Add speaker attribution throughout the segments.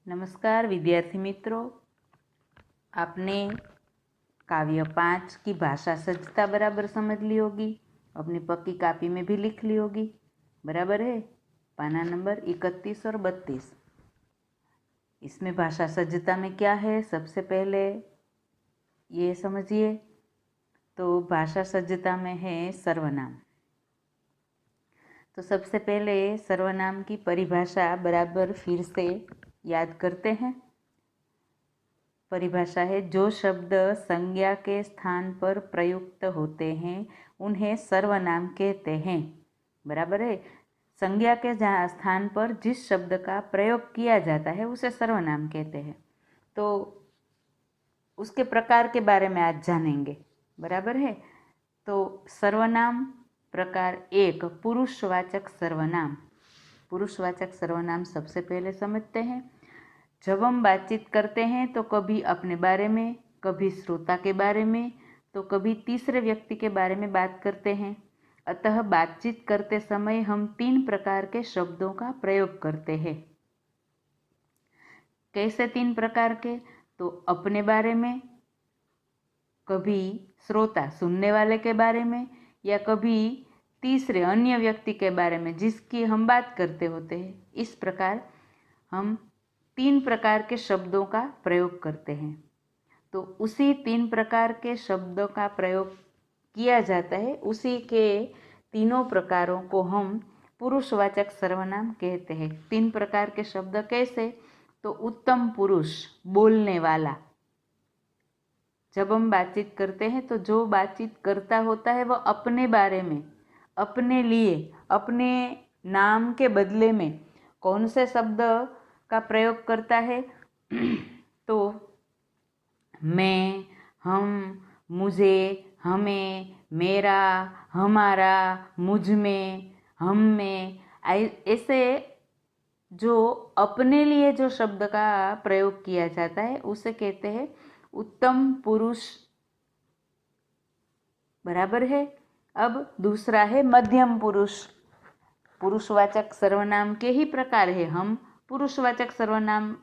Speaker 1: नमस्कार विद्यार्थी मित्रों, आपने काव्य 5 की भाषा सज्जता बराबर समझ ली होगी, अपनी पक्की कापी में भी लिख ली होगी। बराबर है। पाना नंबर 31 और 32। इसमें भाषा सज्जता में क्या है, सबसे पहले ये समझिए। तो भाषा सज्जता में है सर्वनाम। तो सबसे पहले सर्वनाम की परिभाषा बराबर फिर से याद करते हैं। परिभाषा है, जो शब्द संज्ञा के स्थान पर प्रयुक्त होते हैं उन्हें सर्वनाम कहते हैं। बराबर है। संज्ञा के स्थान पर जिस शब्द का प्रयोग किया जाता है उसे सर्वनाम कहते हैं। तो उसके प्रकार के बारे में आज जानेंगे। बराबर है। तो सर्वनाम प्रकार 1, पुरुषवाचक सर्वनाम। पुरुषवाचक सर्वनाम सबसे पहले समझते हैं। जब हम बातचीत करते हैं तो कभी अपने बारे में, कभी श्रोता के बारे में, तो कभी तीसरे व्यक्ति के बारे में बात करते हैं। अतः बातचीत करते समय हम 3 प्रकार के शब्दों का प्रयोग करते हैं। कैसे 3 प्रकार के? तो अपने बारे में, कभी श्रोता सुनने वाले के बारे में, या कभी तीसरे अन्य व्यक्ति के बारे में जिसकी हम बात करते होते हैं। इस प्रकार हम 3 प्रकार के शब्दों का प्रयोग करते हैं। तो उसी 3 प्रकार के शब्दों का प्रयोग किया जाता है, उसी के तीनों प्रकारों को हम पुरुषवाचक सर्वनाम कहते हैं। 3 प्रकार के शब्द कैसे? तो उत्तम पुरुष, बोलने वाला। जब हम बातचीत करते हैं तो जो बातचीत करता होता है वह अपने बारे में, अपने लिए, अपने नाम के बदले में कौन से शब्द का प्रयोग करता है? तो मैं, हम, मुझे, हमें, मेरा, हमारा, मुझ में, हम में, ऐसे जो अपने लिए जो शब्द का प्रयोग किया जाता है उसे कहते हैं उत्तम पुरुष। बराबर है। अब दूसरा है मध्यम पुरुष। पुरुषवाचक सर्वनाम के ही प्रकार है, हम पुरुषवाचक सर्वनाम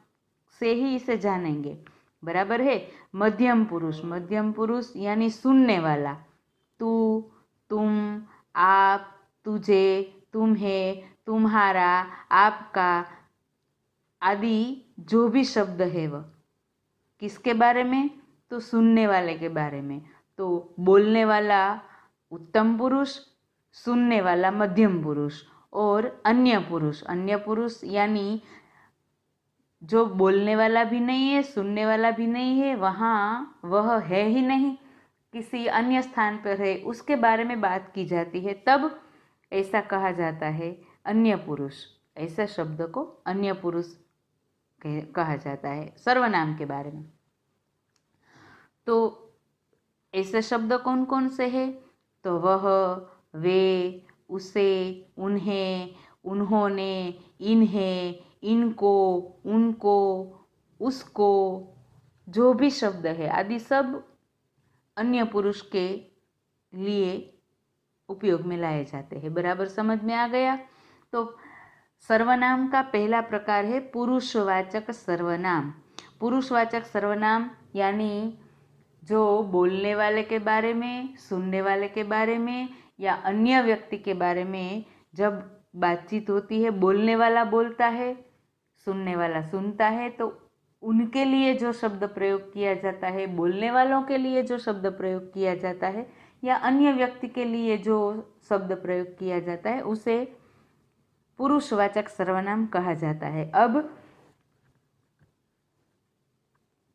Speaker 1: से ही इसे जानेंगे। बराबर है। मध्यम पुरुष, मध्यम पुरुष यानी सुनने वाला। तू, तुम, आप, तुझे, तुम्हें, तुम्हारा, आपका आदि जो भी शब्द है वह किसके बारे में? तो सुनने वाले के बारे में। तो बोलने वाला उत्तम पुरुष, सुनने वाला मध्यम पुरुष, और अन्य पुरुष, अन्य पुरुष यानी जो बोलने वाला भी नहीं है, सुनने वाला भी नहीं है, वहाँ वह है ही नहीं, किसी अन्य स्थान पर है, उसके बारे में बात की जाती है, तब ऐसा कहा जाता है अन्य पुरुष। ऐसे शब्द को अन्य पुरुष कहा जाता है सर्वनाम के बारे में। तो ऐसे शब्द कौन कौन से हैं? तो वह, वे, उसे, उन्हें, उन्होंने, इन्हें, इनको, उनको, उसको, जो भी शब्द है आदि सब अन्य पुरुष के लिए उपयोग में लाए जाते हैं। बराबर समझ में आ गया? तो सर्वनाम का पहला प्रकार है पुरुषवाचक सर्वनाम। पुरुषवाचक सर्वनाम यानी जो बोलने वाले के बारे में, सुनने वाले के बारे में या अन्य व्यक्ति के बारे में जब बातचीत होती है, बोलने वाला बोलता है, सुनने वाला सुनता है, तो उनके लिए जो शब्द प्रयोग किया जाता है, बोलने वालों के लिए जो शब्द प्रयोग किया जाता है या अन्य व्यक्ति के लिए जो शब्द प्रयोग किया जाता है उसे पुरुषवाचक सर्वनाम कहा जाता है। अब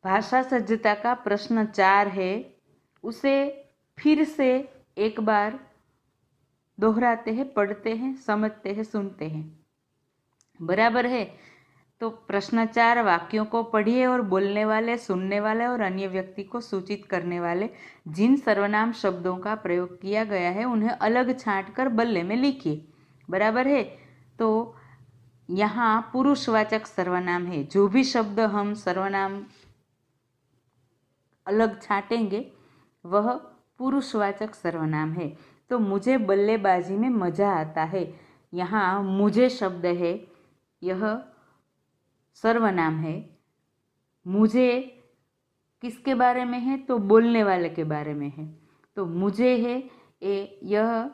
Speaker 1: भाषा सज्जता का प्रश्न 4 है, उसे फिर से एक बार दोहराते हैं, पढ़ते हैं, समझते हैं, सुनते हैं। बराबर है। तो प्रश्न 4, वाक्यों को पढ़िए और बोलने वाले, सुनने वाले और अन्य व्यक्ति को सूचित करने वाले जिन सर्वनाम शब्दों का प्रयोग किया गया है उन्हें अलग छांट कर बल्ले में लिखिए। बराबर है। तो यहाँ पुरुषवाचक सर्वनाम है। जो भी शब्द हम सर्वनाम अलग छाटेंगे वह पुरुषवाचक सर्वनाम है। तो मुझे बल्लेबाजी में मज़ा आता है, यहाँ मुझे शब्द है, यह सर्वनाम है। मुझे किसके बारे में है? तो बोलने वाले के बारे में है। तो मुझे है यह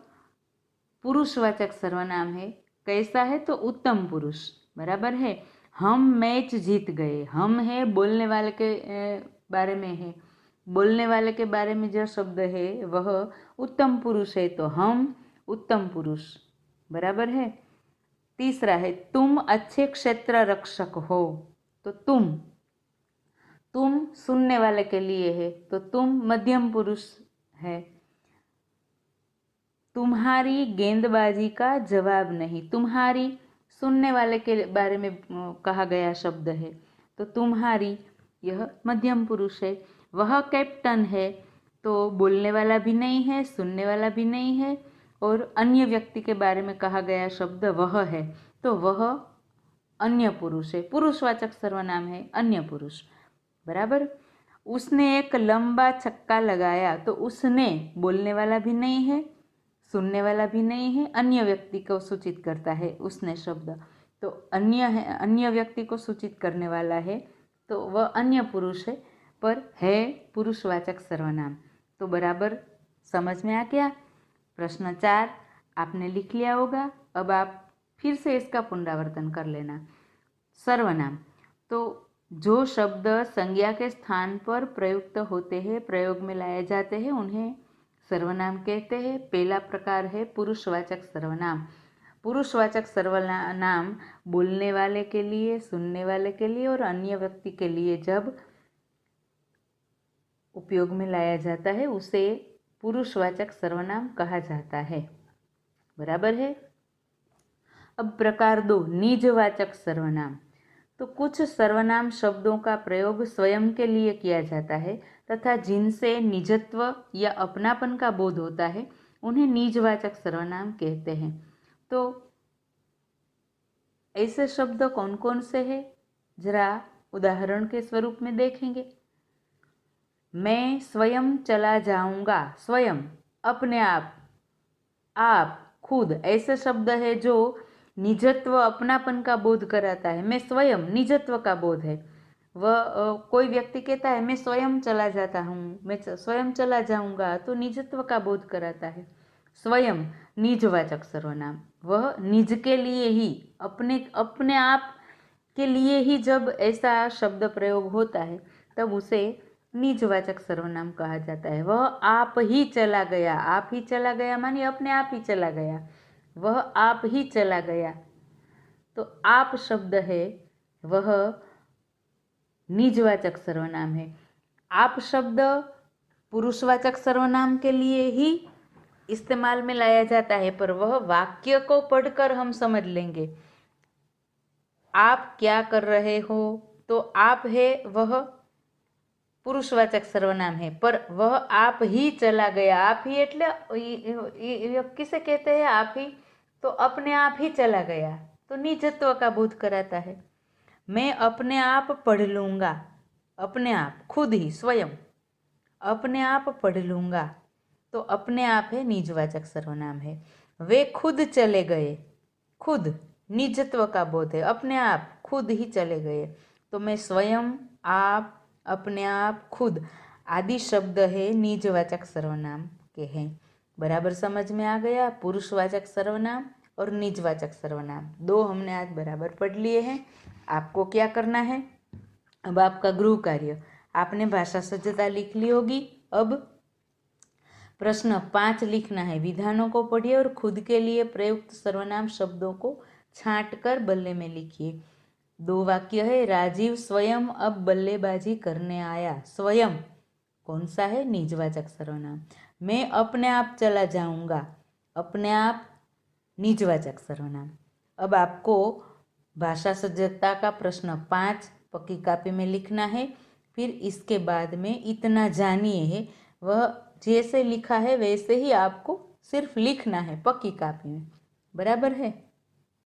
Speaker 1: पुरुषवाचक सर्वनाम है। कैसा है? तो उत्तम पुरुष, बराबर है। हम मैच जीत गए, हम है बोलने वाले के बारे में है। बोलने वाले के बारे में जो शब्द है वह उत्तम पुरुष है, तो हम उत्तम पुरुष, बराबर है। तीसरा है तुम अच्छे क्षेत्र रक्षक हो, तो तुम सुनने वाले के लिए है, तो तुम मध्यम पुरुष है। तुम्हारी गेंदबाजी का जवाब नहीं, तुम्हारी सुनने वाले के बारे में कहा गया शब्द है, तो तुम्हारी यह मध्यम पुरुष है। वह कैप्टन है, तो बोलने वाला भी नहीं है, सुनने वाला भी नहीं है, और अन्य व्यक्ति के बारे में कहा गया शब्द वह है, तो वह अन्य पुरुष है। पुरुषवाचक सर्वनाम है अन्य पुरुष, बराबर। उसने एक लंबा छक्का लगाया, तो उसने बोलने वाला भी नहीं है, सुनने वाला भी नहीं है, अन्य व्यक्ति को सूचित करता है उसने शब्द, तो अन्य है, अन्य व्यक्ति को सूचित करने वाला है, तो वह अन्य पुरुष है, पर है पुरुषवाचक सर्वनाम। तो बराबर समझ में आ गया। प्रश्न 4 आपने लिख लिया होगा। अब आप फिर से इसका पुनरावर्तन कर लेना। सर्वनाम, तो जो शब्द संज्ञा के स्थान पर प्रयुक्त होते हैं, प्रयोग में लाए जाते हैं, उन्हें सर्वनाम कहते हैं। पहला प्रकार है पुरुषवाचक सर्वनाम। पुरुषवाचक सर्वनाम बोलने वाले के लिए, सुनने वाले के लिए और अन्य व्यक्ति के लिए जब उपयोग में लाया जाता है उसे पुरुषवाचक सर्वनाम कहा जाता है, बराबर है। अब प्रकार 2 निजवाचक सर्वनाम। तो कुछ सर्वनाम शब्दों का प्रयोग स्वयं के लिए किया जाता है तथा जिनसे निजत्व या अपनापन का बोध होता है उन्हें निजवाचक सर्वनाम कहते हैं। तो ऐसे शब्द कौन कौन से हैं, जरा उदाहरण के स्वरूप में देखेंगे। मैं स्वयं चला जाऊंगा, स्वयं अपने आप खुद, ऐसे शब्द है जो निजत्व अपनापन का बोध कराता है। मैं स्वयं, निजत्व का बोध है। वह कोई व्यक्ति कहता है मैं स्वयं चला जाता हूँ, मैं स्वयं चला जाऊंगा, तो निजत्व का बोध कराता है। स्वयं निजवाचक सर्वनाम, वह निज के लिए ही, अपने आप के लिए ही जब ऐसा शब्द प्रयोग होता है तब उसे निजवाचक सर्वनाम कहा जाता है। वह आप ही चला गया, आप ही चला गया मानिए अपने आप ही चला गया, वह आप ही चला गया, तो आप शब्द है वह निजवाचक सर्वनाम है। आप शब्द पुरुषवाचक सर्वनाम के लिए ही इस्तेमाल में लाया जाता है, पर वह वाक्य को पढ़कर हम समझ लेंगे। आप क्या कर रहे हो, तो आप है वह पुरुषवाचक सर्वनाम है, पर वह आप ही चला गया, आप ही એટલે किसे कहते हैं आप ही, तो अपने आप ही चला गया, तो निजत्व का बोध कराता है। मैं अपने आप पढ़ लूँगा, अपने आप, खुद ही, स्वयं अपने आप पढ़ लूँगा, तो अपने आप है निजवाचक सर्वनाम है। वे खुद चले गए, खुद निजत्व का बोध है, अपने आप खुद ही चले गए, तो मैं स्वयं, आप, अपने आप, खुद आदि शब्द है निजवाचक सर्वनाम के हैं। बराबर समझ में आ गया। पुरुषवाचक सर्वनाम और निजवाचक सर्वनाम दो हमने आज बराबर पढ़ लिए हैं। आपको क्या करना है, अब आपका गृह कार्य, आपने भाषा सज्जता लिख ली होगी। अब प्रश्न 5 लिखना है। विधानों को पढ़िए और खुद के लिए प्रयुक्त सर्वनाम शब्दों को छांट कर बल्ले में लिखिए। 2 वाक्य है। राजीव स्वयं अब बल्लेबाजी करने आया। स्वयं कौन सा है, निजवाचक सर्वनाम। मैं अपने आप चला जाऊंगा, अपने आप निजवाचक सर्वनाम। अब आपको भाषा सज्जता का प्रश्न 5 पक्की कापी में लिखना है। फिर इसके बाद में इतना जानिए है, वह जैसे लिखा है वैसे ही आपको सिर्फ लिखना है पक्की कापी में, बराबर है।